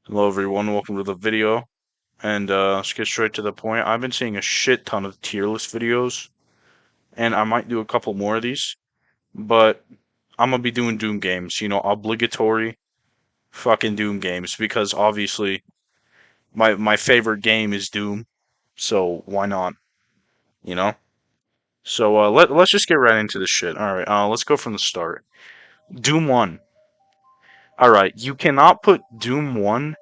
Hello everyone, welcome to the video, and let's get straight to the point. I've been seeing a shit ton of tier list videos, and I might do a couple more of these, but I'm gonna be doing Doom games, obligatory fucking Doom games, because obviously my favorite game is Doom, so why not, you know? So let's just get right into this shit. Alright, let's go from the start. Doom 1. Alright, you cannot put Doom 1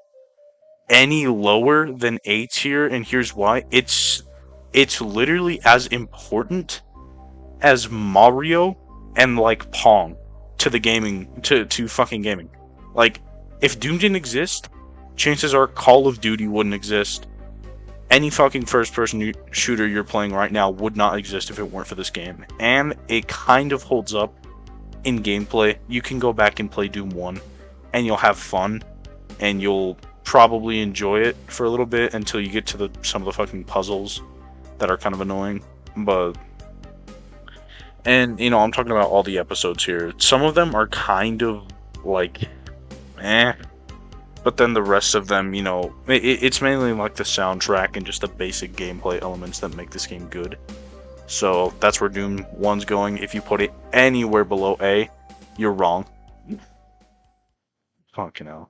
any lower than A tier, and here's why. It's literally as important as Mario and like Pong to the gaming to fucking gaming. Like, if Doom didn't exist, chances are Call of Duty wouldn't exist. Any fucking first person shooter you're playing right now would not exist if it weren't for this game. And it kind of holds up in gameplay. You can go back and play Doom 1 and you'll have fun and you'll probably enjoy it for a little bit until you get to some of the fucking puzzles that are kind of annoying. But I'm talking about all the episodes here. Some of them are kind of like eh, but then the rest of them, it's mainly like the soundtrack and just the basic gameplay elements that make this game good. So that's where Doom 1's going. If you put it anywhere below A, you're wrong. Fucking hell.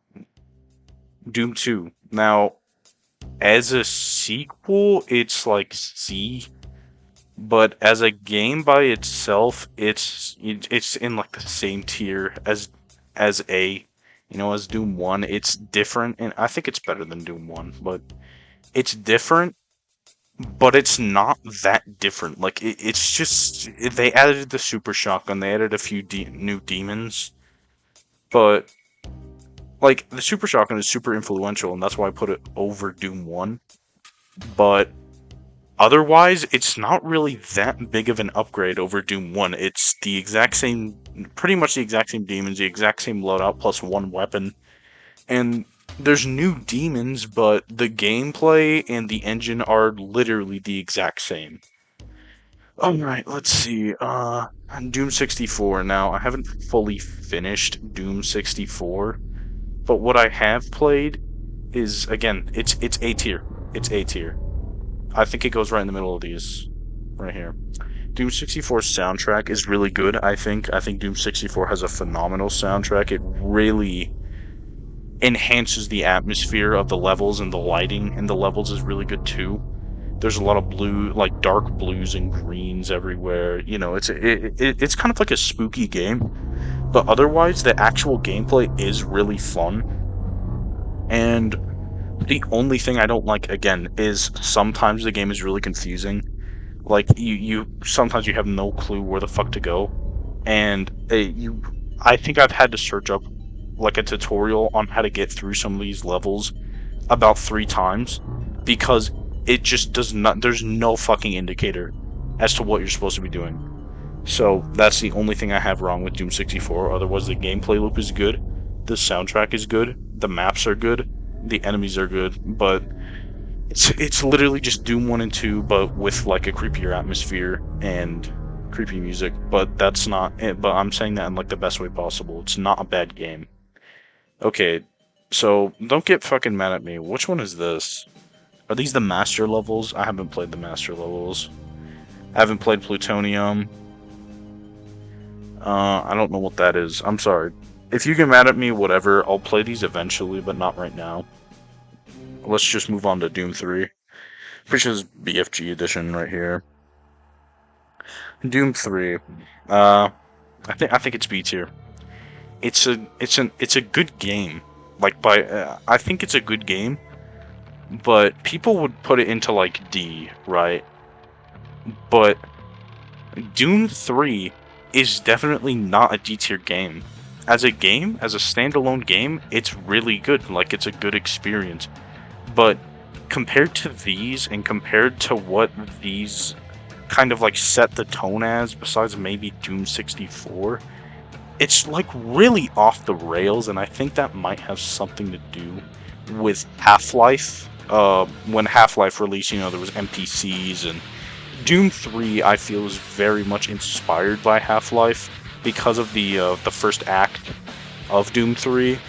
Doom 2. Now, as a sequel, it's like C, but as a game by itself, it's in like the same tier as A. As Doom 1, it's different, and I think it's better than Doom 1, but it's different, but it's not that different. Like, it's just, they added the super shotgun, they added a few new demons, but like, the super shotgun is super influential, and that's why I put it over Doom 1, but otherwise, it's not really that big of an upgrade over Doom 1. It's the exact same, pretty much the exact same demons, the exact same loadout plus one weapon. And there's new demons, but the gameplay and the engine are literally the exact same. Alright, let's see. Doom 64. Now, I haven't fully finished Doom 64, but what I have played is, again, it's A tier. It's A tier. I think it goes right in the middle of these, right here. Doom 64's soundtrack is really good, I think. I think Doom 64 has a phenomenal soundtrack. It really enhances the atmosphere of the levels, and the lighting in the levels is really good too. There's a lot of blue, like dark blues and greens everywhere. It's kind of like a spooky game, but otherwise the actual gameplay is really fun. And the only thing I don't like, again, is sometimes the game is really confusing. Like, you sometimes you have no clue where the fuck to go, and I think I've had to search up like a tutorial on how to get through some of these levels about 3 times, because it just does not. There's no fucking indicator as to what you're supposed to be doing. So that's the only thing I have wrong with Doom 64. Otherwise, the gameplay loop is good, the soundtrack is good, the maps are good, the enemies are good, but it's literally just Doom 1 and 2, but with like a creepier atmosphere and creepy music. But that's not it. But I'm saying that in like the best way possible. It's not a bad game. Okay, so don't get fucking mad at me. Which one is this? Are these the master levels? I haven't played the master levels. I haven't played Plutonium. I don't know what that is. I'm sorry. If you get mad at me, whatever. I'll play these eventually, but not right now. Let's just move on to Doom 3, which is BFG edition right here. Doom 3. I think it's B tier. It's a good game. Like, I think it's a good game, but people would put it into like D, right? But Doom 3 is definitely not a D tier game. As a game, as a standalone game, it's really good. Like, it's a good experience. But compared to these, and compared to what these kind of like set the tone as, besides maybe Doom 64, it's like really off the rails, and I think that might have something to do with Half-Life. When Half-Life released, there was NPCs, and Doom 3, I feel, is very much inspired by Half-Life because of the first act of Doom 3.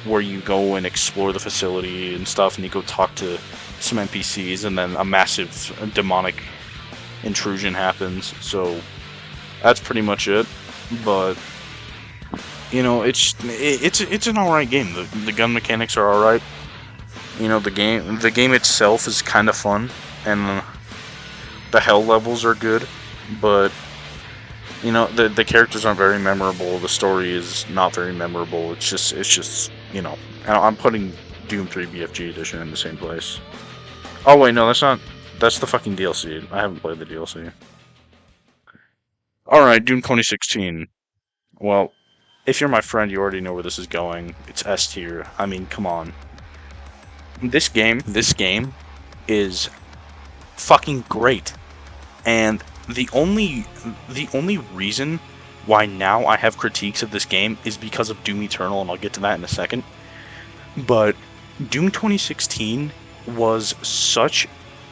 where you go and explore the facility and stuff, and you go talk to some NPCs, and then a massive demonic intrusion happens. So that's pretty much it. But you know, it's an alright game. The gun mechanics are alright. You know, the game itself is kind of fun, and the hell levels are good, but you know, the characters aren't very memorable. The story is not very memorable. It's just you know, I'm putting Doom 3 BFG Edition in the same place. Oh wait, no, that's not. That's the fucking DLC. I haven't played the DLC. All right, Doom 2016. Well, if you're my friend, you already know where this is going. It's S tier. I mean, come on. This game is fucking great. And the only reason why now I have critiques of this game is because of Doom Eternal, and I'll get to that in a second. But Doom 2016 was such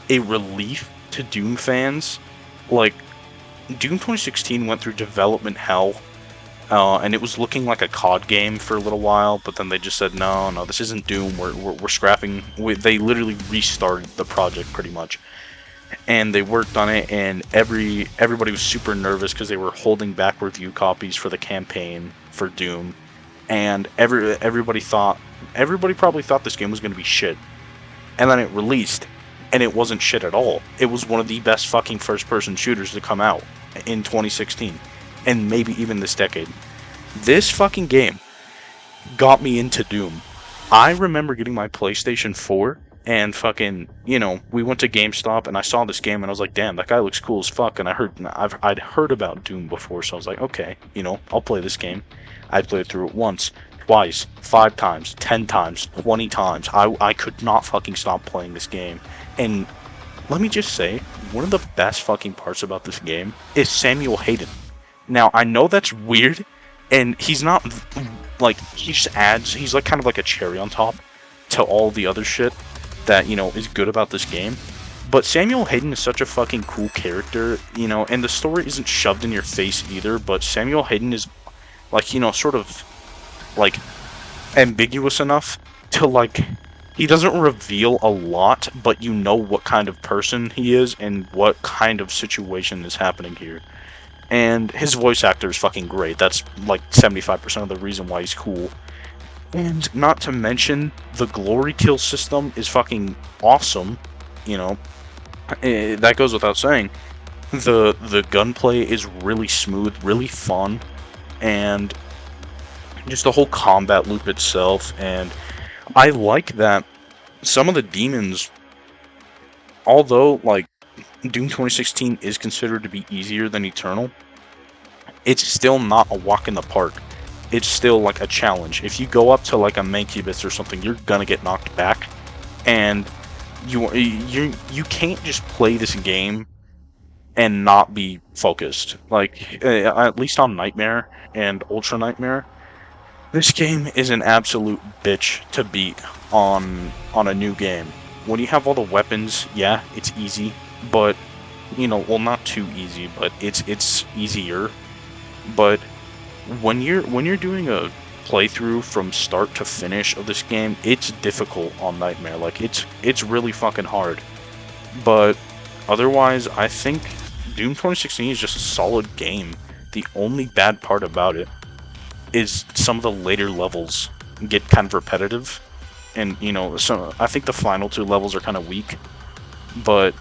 a relief to Doom fans. Like, Doom 2016 went through development hell, and it was looking like a COD game for a little while, but then they just said, no, this isn't Doom, we're scrapping. They literally restarted the project pretty much. And they worked on it, and everybody was super nervous because they were holding back review copies for the campaign for Doom, and everybody probably thought this game was going to be shit, and then it released, and it wasn't shit at all. It was one of the best fucking first-person shooters to come out in 2016, and maybe even this decade. This fucking game got me into Doom. I remember getting my PlayStation 4 and fucking, you know, we went to GameStop and I saw this game and I was like, damn, that guy looks cool as fuck. And I'd heard about Doom before, so I was like, okay, you know, I'll play this game. I played through it once, twice, 5 times, 10 times, 20 times. I could not fucking stop playing this game. And let me just say, one of the best fucking parts about this game is Samuel Hayden. Now, I know that's weird, and he's not, like, he's like kind of like a cherry on top to all the other shit that, you know, is good about this game. But Samuel Hayden is such a fucking cool character, you know, and the story isn't shoved in your face either, but Samuel Hayden is, like, you know, sort of, like, ambiguous enough to, like, he doesn't reveal a lot, but you know what kind of person he is and what kind of situation is happening here. And his voice actor is fucking great. That's, like, 75% of the reason why he's cool. And not to mention, the glory kill system is fucking awesome, you know. That goes without saying. The gunplay is really smooth, really fun, and just the whole combat loop itself. And I like that some of the demons, although, like, Doom 2016 is considered to be easier than Eternal, it's still not a walk in the park. It's still like a challenge. If you go up to like a Mancubus or something, you're gonna get knocked back, and you can't just play this game and not be focused. Like, at least on Nightmare and Ultra Nightmare, this game is an absolute bitch to beat on a new game. When you have all the weapons, yeah, it's easy, but you know, well, not too easy, but it's easier. But when you're doing a playthrough from start to finish of this game, it's difficult on Nightmare. Like, it's really fucking hard. But otherwise, I think Doom 2016 is just a solid game. The only bad part about it is some of the later levels get kind of repetitive, and you know, so I think the final 2 levels are kind of weak. But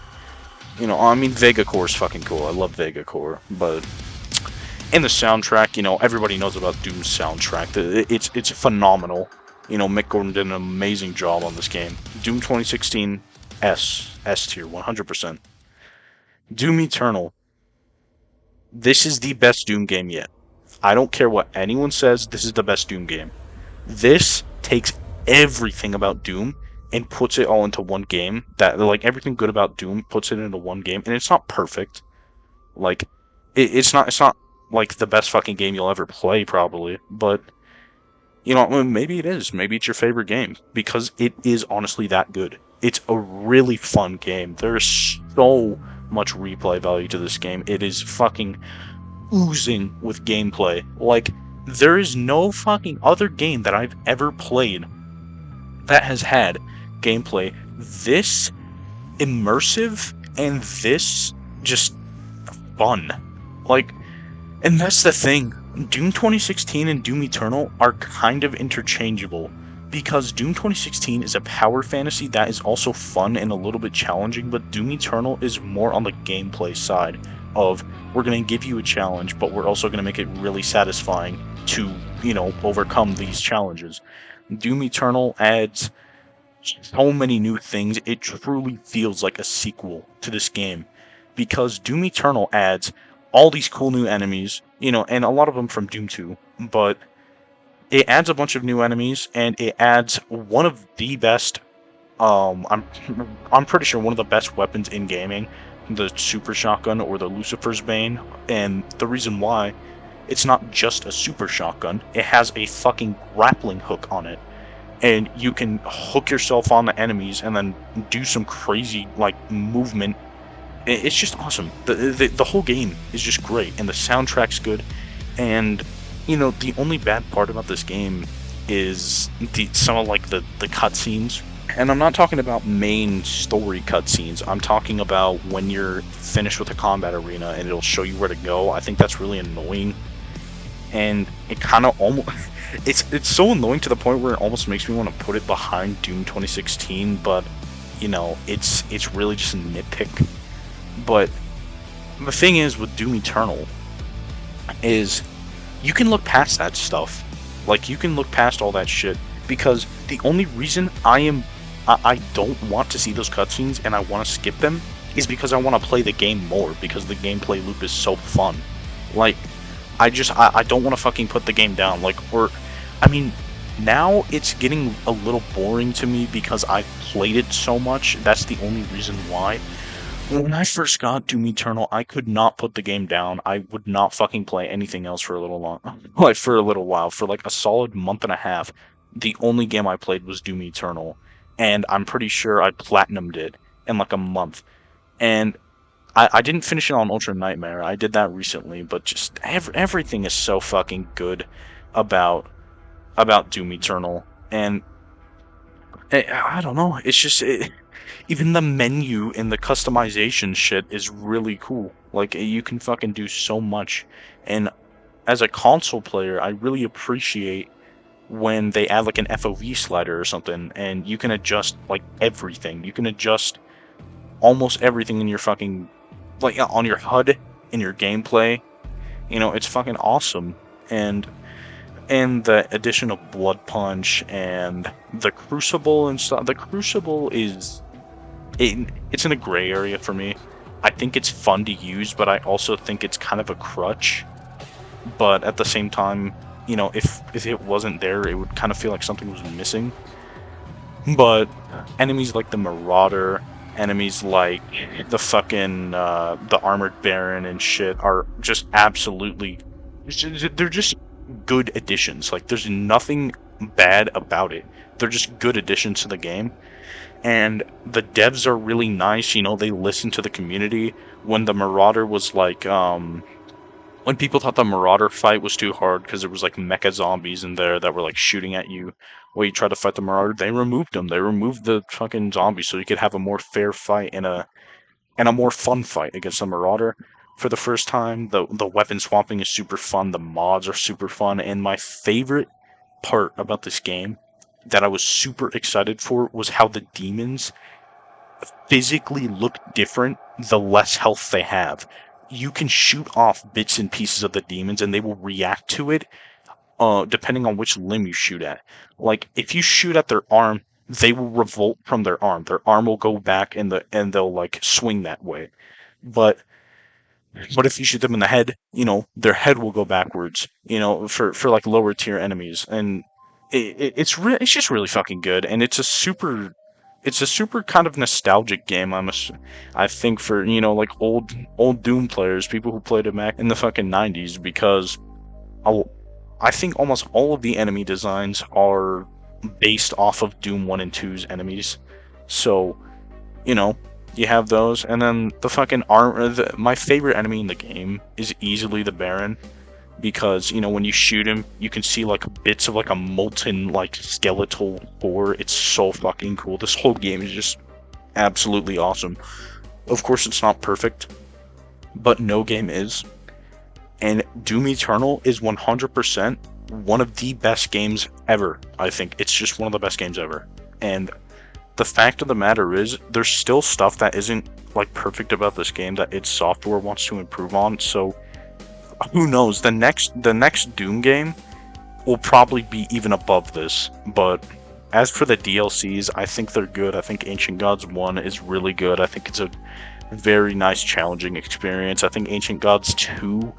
you know, I mean, Vega Core is fucking cool. I love Vega Core, but and the soundtrack, you know, everybody knows about Doom's soundtrack. It's phenomenal. You know, Mick Gordon did an amazing job on this game. Doom 2016, S tier, 100%. Doom Eternal. This is the best Doom game yet. I don't care what anyone says, this is the best Doom game. This takes everything about Doom and puts it all into one game. That, like, everything good about Doom puts it into one game, and it's not perfect. Like, it's not like the best fucking game you'll ever play, probably, but you know, maybe it is. Maybe it's your favorite game, because it is honestly that good. It's a really fun game. There's so much replay value to this game. It is fucking oozing with gameplay. Like, There is no fucking other game that I've ever played that has had gameplay this immersive and this just fun. Like, and that's the thing. Doom 2016 and Doom Eternal are kind of interchangeable because Doom 2016 is a power fantasy that is also fun and a little bit challenging, but Doom Eternal is more on the gameplay side of we're going to give you a challenge, but we're also going to make it really satisfying to, overcome these challenges. Doom Eternal adds so many new things. It truly feels like a sequel to this game because Doom Eternal adds all these cool new enemies, and a lot of them from Doom 2, but it adds a bunch of new enemies and it adds one of the best I'm pretty sure one of the best weapons in gaming, the Super Shotgun or the Lucifer's Bane, and the reason why it's not just a super shotgun, it has a fucking grappling hook on it. And you can hook yourself on the enemies and then do some crazy movement. It's just awesome. The whole game is just great, and the soundtrack's good. And the only bad part about this game is some of the cutscenes. And I'm not talking about main story cutscenes. I'm talking about when you're finished with the combat arena and it'll show you where to go. I think that's really annoying. And it kind of almost it's so annoying to the point where it almost makes me want to put it behind Doom 2016, but it's really just a nitpick. But the thing is with Doom Eternal is you can look past that stuff. Like, you can look past all that shit because the only reason I don't want to see those cutscenes and I want to skip them is because I want to play the game more because the gameplay loop is so fun. Like, I don't want to fucking put the game down. Now it's getting a little boring to me because I've played it so much. That's the only reason why. When I first got Doom Eternal, I could not put the game down. I would not fucking play anything else for a little while. For a solid month and a half, the only game I played was Doom Eternal. And I'm pretty sure I platinumed it in a month. And I didn't finish it on Ultra Nightmare. I did that recently, but just everything is so fucking good about Doom Eternal. And I don't know. It's just even the menu and the customization shit is really cool. Like, you can fucking do so much. And as a console player, I really appreciate when they add an FOV slider or something, and you can adjust everything. You can adjust almost everything in your fucking on your HUD, in your gameplay. It's fucking awesome. And the addition of Blood Punch and the Crucible and stuff. The Crucible it's in a gray area for me. I think it's fun to use, but I also think it's kind of a crutch. But at the same time, if it wasn't there, it would kind of feel like something was missing. But enemies like the Marauder, enemies like the fucking the Armored Baron and shit are just absolutely, they're just good additions. There's nothing bad about it. They're just good additions to the game. And the devs are really nice. They listen to the community. When the Marauder was when people thought the Marauder fight was too hard because there was mecha zombies in there that were shooting at you while you tried to fight the Marauder, they removed them. They removed the fucking zombies so you could have a more fair fight and a more fun fight against the Marauder. For the first time, the weapon swapping is super fun. The mods are super fun, and my favorite part about this game that I was super excited for was how the demons physically look different the less health they have. You can shoot off bits and pieces of the demons and they will react to it depending on which limb you shoot at. If you shoot at their arm, they will revolt from their arm. Their arm will go back and they'll swing that way. But if you shoot them in the head, their head will go backwards, for lower tier enemies. And it's just really fucking good, and it's a super kind of nostalgic game. I think for old Doom players, people who played it back in the fucking 90s, because I think almost all of the enemy designs are based off of Doom 1 and 2's enemies. So, you have those, and then the fucking my favorite enemy in the game is easily the Baron. because when you shoot him, you can see like bits of like a molten like skeletal core. It's so fucking cool. This whole game is just absolutely awesome. Of course, it's not perfect, but no game is. And Doom Eternal is 100% one of the best games ever. I think it's just one of the best games ever. And the fact of the matter is, there's still stuff that isn't like perfect about this game that its software wants to improve on. So who knows? The next Doom game will probably be even above this. But as for the DLCs, I think they're good. I think Ancient Gods 1 is really good. I think it's a very nice, challenging experience. I think Ancient Gods 2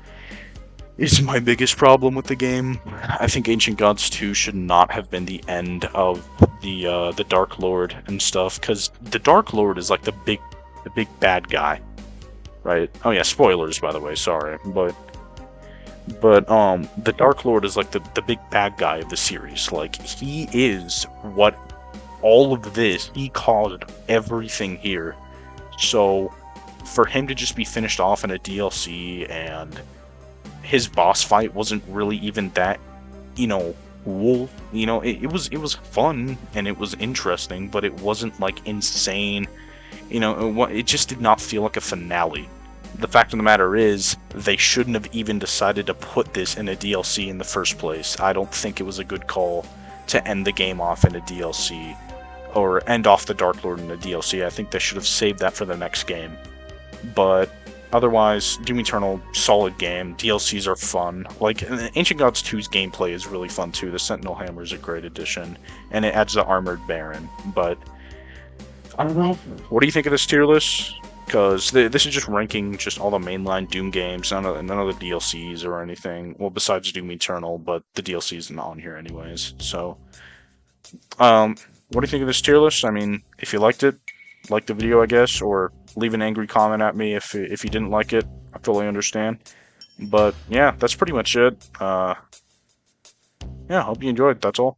is my biggest problem with the game. I think Ancient Gods 2 should not have been the end of the Dark Lord and stuff, because the Dark Lord is like the big bad guy, right? Oh yeah, spoilers by the way, sorry, but the Dark Lord is like the big bad guy of the series. Like, he is what all of this, he caused everything here. So for him to just be finished off in a DLC, and his boss fight wasn't really even that, cool. It was fun and it was interesting, but it wasn't like insane. It just did not feel like a finale. The fact of the matter is, they shouldn't have even decided to put this in a DLC in the first place. I don't think it was a good call to end the game off in a DLC, or end off the Dark Lord in a DLC. I think they should have saved that for the next game. But otherwise, Doom Eternal, solid game. DLCs are fun. Like, Ancient Gods 2's gameplay is really fun too. The Sentinel Hammer is a great addition, and it adds the Armored Baron. But I don't know. What do you think of this tier list? Because this is just ranking just all the mainline Doom games, none of the DLCs or anything. Well, besides Doom Eternal, but the DLC isn't on here anyways. So, what do you think of this tier list? I mean, if you liked it, like the video, I guess, or leave an angry comment at me if you didn't like it. I totally understand. But yeah, that's pretty much it. Yeah, hope you enjoyed. That's all.